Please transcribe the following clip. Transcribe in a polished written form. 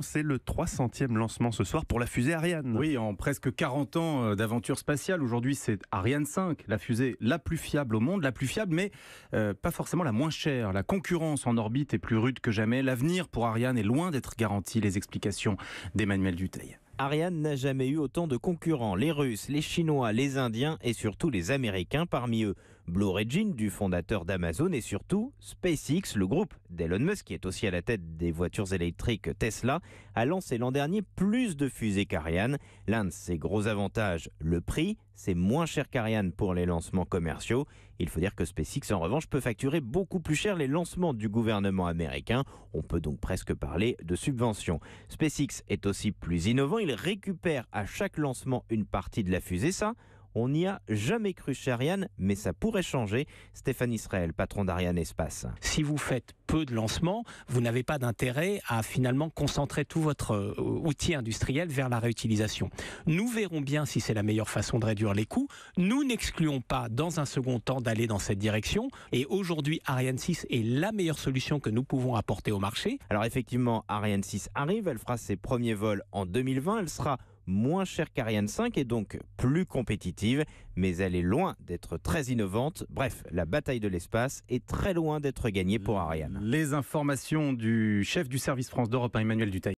C'est le 300e lancement ce soir pour la fusée Ariane. Oui, en presque 40 ans d'aventure spatiale, aujourd'hui c'est Ariane 5, la fusée la plus fiable au monde, la plus fiable mais pas forcément la moins chère. La concurrence en orbite est plus rude que jamais, l'avenir pour Ariane est loin d'être garanti. Les explications d'Emmanuel Dutheil. Ariane n'a jamais eu autant de concurrents, les Russes, les Chinois, les Indiens et surtout les Américains, parmi eux Blue Origin, du fondateur d'Amazon, et surtout SpaceX, le groupe d'Elon Musk, qui est aussi à la tête des voitures électriques Tesla, a lancé l'an dernier plus de fusées qu'Ariane. L'un de ses gros avantages, le prix, c'est moins cher qu'Ariane pour les lancements commerciaux. Il faut dire que SpaceX, en revanche, peut facturer beaucoup plus cher les lancements du gouvernement américain. On peut donc presque parler de subventions. SpaceX est aussi plus innovant. Il récupère à chaque lancement une partie de la fusée. Ça, on n'y a jamais cru chez Ariane, mais ça pourrait changer. Stéphane Israël, patron d'Ariane Espace. Si vous faites peu de lancements, vous n'avez pas d'intérêt à finalement concentrer tout votre outil industriel vers la réutilisation. Nous verrons bien si c'est la meilleure façon de réduire les coûts. Nous n'excluons pas dans un second temps d'aller dans cette direction. Et aujourd'hui, Ariane 6 est la meilleure solution que nous pouvons apporter au marché. Alors effectivement, Ariane 6 arrive, elle fera ses premiers vols en 2020, elle sera moins chère qu'Ariane 5 et donc plus compétitive, mais elle est loin d'être très innovante. Bref, la bataille de l'espace est très loin d'être gagnée pour Ariane. Les informations du chef du service France d'Europe 1, Emmanuel Dutheil.